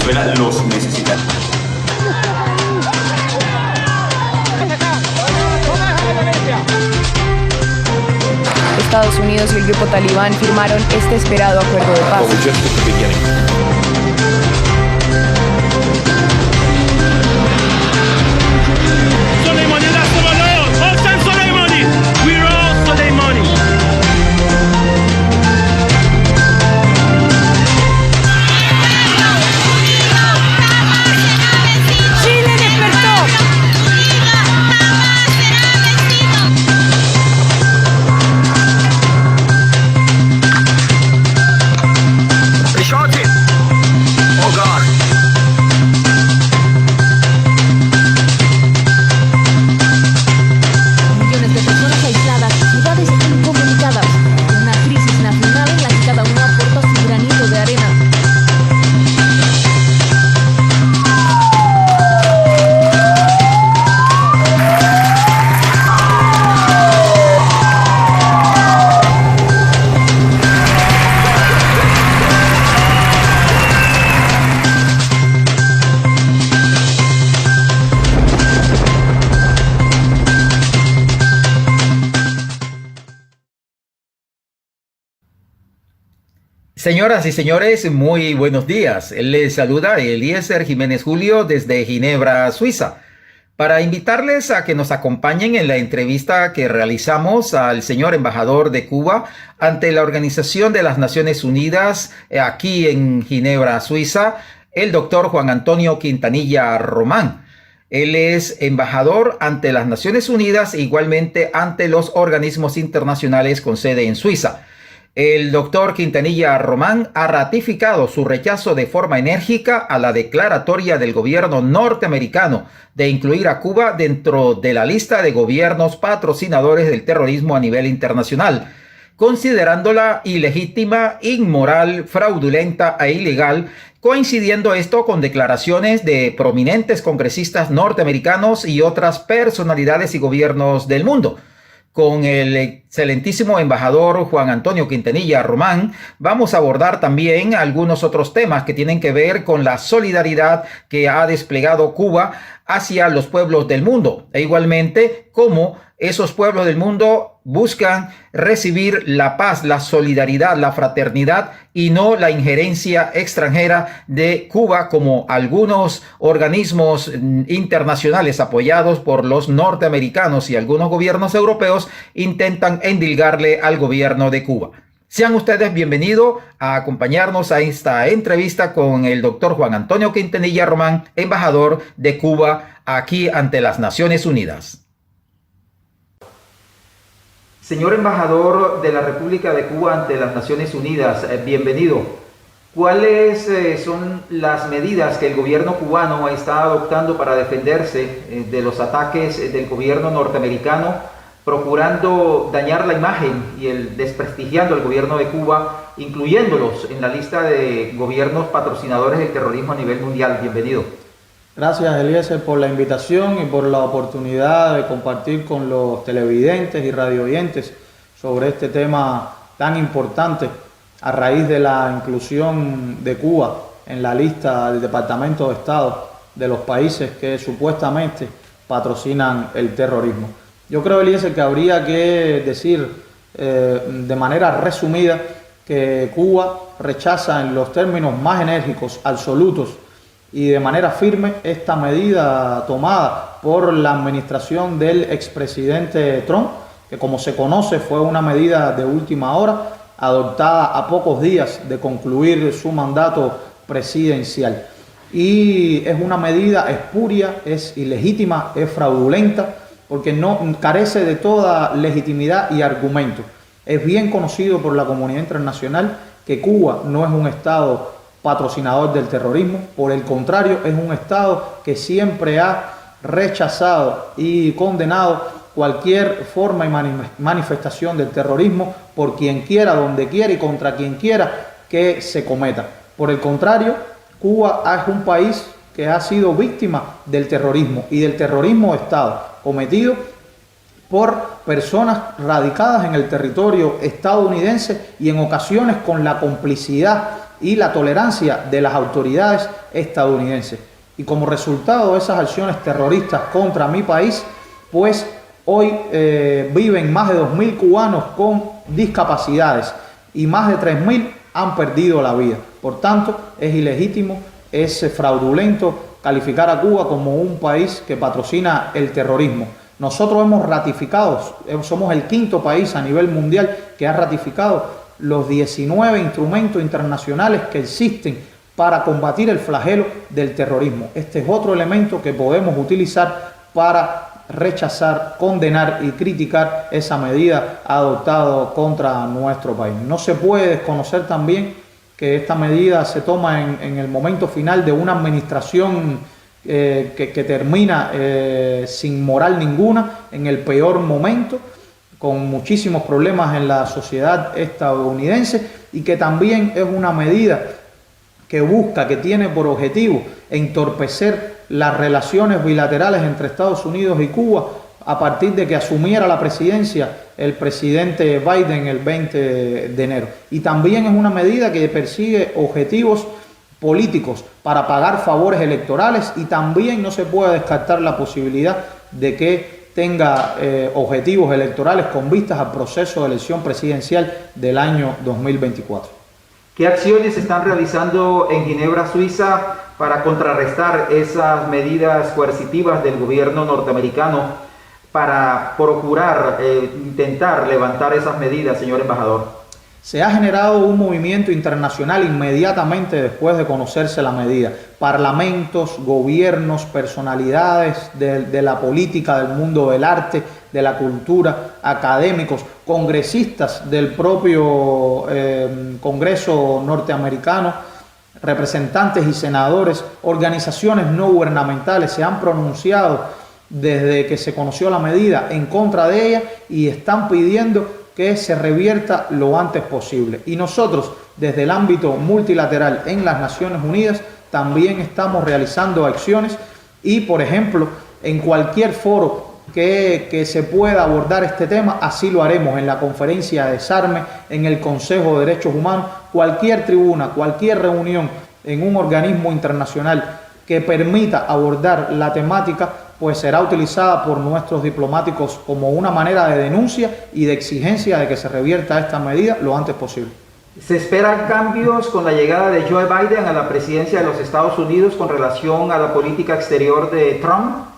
Venezuela los necesita. Estados Unidos y el grupo talibán firmaron este esperado acuerdo de paz. Señoras y señores, muy buenos días. Les saluda Eliezer Jiménez Julio desde Ginebra, Suiza, para invitarles a que nos acompañen en la entrevista que realizamos al señor embajador de Cuba ante la Organización de las Naciones Unidas aquí en Ginebra, Suiza, el doctor Juan Antonio Quintanilla Román. Él es embajador ante las Naciones Unidas e igualmente ante los organismos internacionales con sede en Suiza. El doctor Quintanilla Román ha ratificado su rechazo de forma enérgica a la declaratoria del gobierno norteamericano de incluir a Cuba dentro de la lista de gobiernos patrocinadores del terrorismo a nivel internacional, considerándola ilegítima, inmoral, fraudulenta e ilegal, coincidiendo esto con declaraciones de prominentes congresistas norteamericanos y otras personalidades y gobiernos del mundo. Con el excelentísimo embajador Juan Antonio Quintanilla Román vamos a abordar también algunos otros temas que tienen que ver con la solidaridad que ha desplegado Cuba hacia los pueblos del mundo e igualmente cómo esos pueblos del mundo buscan recibir la paz, la solidaridad, la fraternidad y no la injerencia extranjera de Cuba como algunos organismos internacionales apoyados por los norteamericanos y algunos gobiernos europeos intentan endilgarle al gobierno de Cuba. Sean ustedes bienvenidos a acompañarnos a esta entrevista con el doctor Juan Antonio Quintanilla Román, embajador de Cuba aquí ante las Naciones Unidas. Señor embajador de la República de Cuba ante las Naciones Unidas, bienvenido. ¿Cuáles son las medidas que el gobierno cubano está adoptando para defenderse de los ataques del gobierno norteamericano, procurando dañar la imagen y desprestigiando el gobierno de Cuba, incluyéndolos en la lista de gobiernos patrocinadores del terrorismo a nivel mundial? Bienvenido. Gracias, Eliezer, por la invitación y por la oportunidad de compartir con los televidentes y radioyentes sobre este tema tan importante a raíz de la inclusión de Cuba en la lista del Departamento de Estado de los países que supuestamente patrocinan el terrorismo. Yo creo, Eliezer, que habría que decir de manera resumida que Cuba rechaza en los términos más enérgicos, absolutos, y de manera firme esta medida tomada por la administración del expresidente Trump, que como se conoce fue una medida de última hora, adoptada a pocos días de concluir su mandato presidencial. Y es una medida espuria, es ilegítima, es fraudulenta, porque no carece de toda legitimidad y argumento. Es bien conocido por la comunidad internacional que Cuba no es un Estado patrocinador del terrorismo, por el contrario, es un Estado que siempre ha rechazado y condenado cualquier forma y manifestación del terrorismo por quien quiera, donde quiera y contra quien quiera que se cometa. Por el contrario, Cuba es un país que ha sido víctima del terrorismo y del terrorismo de Estado cometido por personas radicadas en el territorio estadounidense y en ocasiones con la complicidad y la tolerancia de las autoridades estadounidenses. Y como resultado de esas acciones terroristas contra mi país, pues hoy viven más de 2.000 cubanos con discapacidades y más de 3.000 han perdido la vida. Por tanto, es ilegítimo, es fraudulento calificar a Cuba como un país que patrocina el terrorismo. Nosotros hemos ratificado, somos el quinto país a nivel mundial que ha ratificado los 19 instrumentos internacionales que existen para combatir el flagelo del terrorismo. Este es otro elemento que podemos utilizar para rechazar, condenar y criticar esa medida adoptada contra nuestro país. No se puede desconocer también que esta medida se toma en el momento final de una administración que termina sin moral ninguna, en el peor momento, con muchísimos problemas en la sociedad estadounidense, y que también es una medida que busca, que tiene por objetivo entorpecer las relaciones bilaterales entre Estados Unidos y Cuba a partir de que asumiera la presidencia el presidente Biden el 20 de enero. Y también es una medida que persigue objetivos políticos para pagar favores electorales, y también no se puede descartar la posibilidad de que tenga objetivos electorales con vistas al proceso de elección presidencial del año 2024. ¿Qué acciones se están realizando en Ginebra, Suiza, para contrarrestar esas medidas coercitivas del gobierno norteamericano para procurar, intentar levantar esas medidas, señor embajador? Se ha generado un movimiento internacional inmediatamente después de conocerse la medida. Parlamentos, gobiernos, personalidades de la política, del mundo del arte, de la cultura, académicos, congresistas del propio Congreso norteamericano, representantes y senadores, organizaciones no gubernamentales se han pronunciado desde que se conoció la medida en contra de ella y están pidiendo que se revierta lo antes posible. Y nosotros, desde el ámbito multilateral en las Naciones Unidas, también estamos realizando acciones y, por ejemplo, en cualquier foro que se pueda abordar este tema, así lo haremos, en la conferencia de desarme, en el Consejo de Derechos Humanos, cualquier tribuna, cualquier reunión en un organismo internacional que permita abordar la temática, pues será utilizada por nuestros diplomáticos como una manera de denuncia y de exigencia de que se revierta esta medida lo antes posible. ¿Se esperan cambios con la llegada de Joe Biden a la presidencia de los Estados Unidos con relación a la política exterior de Trump?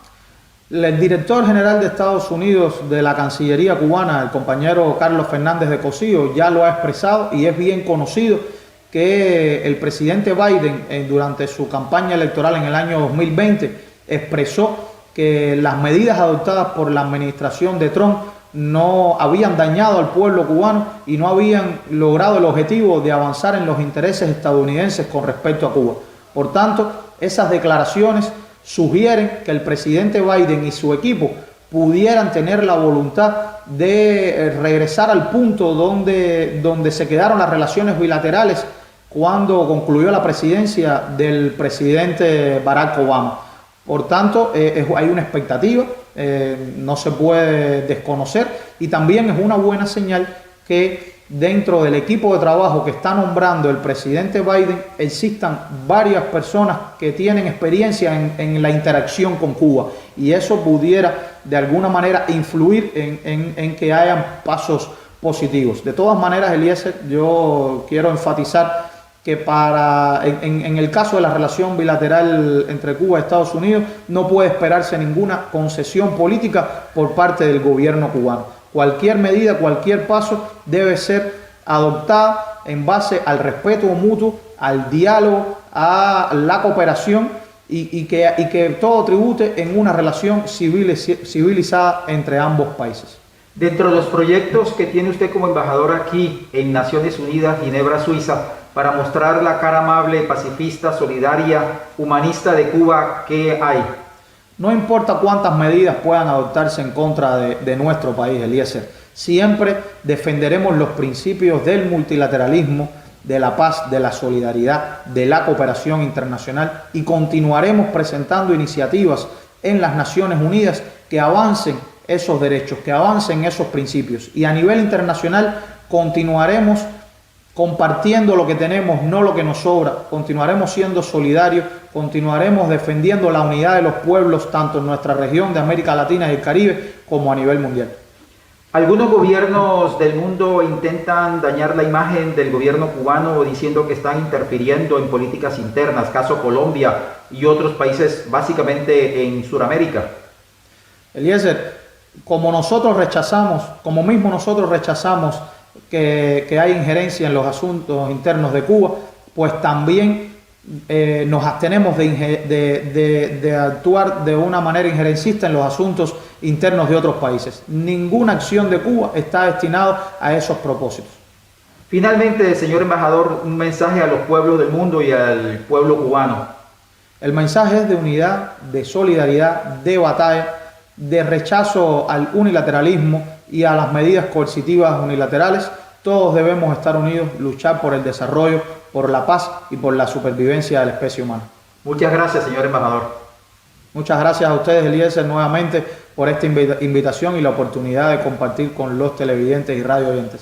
El director general de Estados Unidos de la Cancillería cubana, el compañero Carlos Fernández de Cosío, ya lo ha expresado y es bien conocido que el presidente Biden durante su campaña electoral en el año 2020 expresó que las medidas adoptadas por la administración de Trump no habían dañado al pueblo cubano y no habían logrado el objetivo de avanzar en los intereses estadounidenses con respecto a Cuba. Por tanto, esas declaraciones sugieren que el presidente Biden y su equipo pudieran tener la voluntad de regresar al punto donde se quedaron las relaciones bilaterales cuando concluyó la presidencia del presidente Barack Obama. Por tanto, hay una expectativa, no se puede desconocer, y también es una buena señal que dentro del equipo de trabajo que está nombrando el presidente Biden existan varias personas que tienen experiencia en la interacción con Cuba, y eso pudiera de alguna manera influir en que hayan pasos positivos. De todas maneras, Eliezer, yo quiero enfatizar que en el caso de la relación bilateral entre Cuba y Estados Unidos no puede esperarse ninguna concesión política por parte del gobierno cubano. Cualquier medida, cualquier paso debe ser adoptada en base al respeto mutuo, al diálogo, a la cooperación y que todo tribute en una relación civilizada entre ambos países. Dentro de los proyectos que tiene usted como embajador aquí en Naciones Unidas, Ginebra, Suiza, para mostrar la cara amable, pacifista, solidaria, humanista de Cuba, ¿qué hay? No importa cuántas medidas puedan adoptarse en contra de nuestro país, Eliezer, siempre defenderemos los principios del multilateralismo, de la paz, de la solidaridad, de la cooperación internacional, y continuaremos presentando iniciativas en las Naciones Unidas que avancen esos derechos, que avancen esos principios. Y a nivel internacional continuaremos compartiendo lo que tenemos, no lo que nos sobra. Continuaremos siendo solidarios, continuaremos defendiendo la unidad de los pueblos, tanto en nuestra región de América Latina y el Caribe, como a nivel mundial. Algunos gobiernos del mundo intentan dañar la imagen del gobierno cubano diciendo que están interfiriendo en políticas internas, caso Colombia y otros países básicamente en Sudamérica. Eliezer, como nosotros rechazamos, como mismo nosotros rechazamos que hay injerencia en los asuntos internos de Cuba, pues también nos abstenemos de actuar de una manera injerencista en los asuntos internos de otros países. Ninguna acción de Cuba está destinada a esos propósitos. Finalmente, señor embajador, un mensaje a los pueblos del mundo y al pueblo cubano. El mensaje es de unidad, de solidaridad, de batalla, de rechazo al unilateralismo y a las medidas coercitivas unilaterales. Todos debemos estar unidos, luchar por el desarrollo, por la paz y por la supervivencia de la especie humana. Muchas gracias, señor embajador. Muchas gracias a ustedes, Eliezer, nuevamente por esta invitación y la oportunidad de compartir con los televidentes y radio oyentes.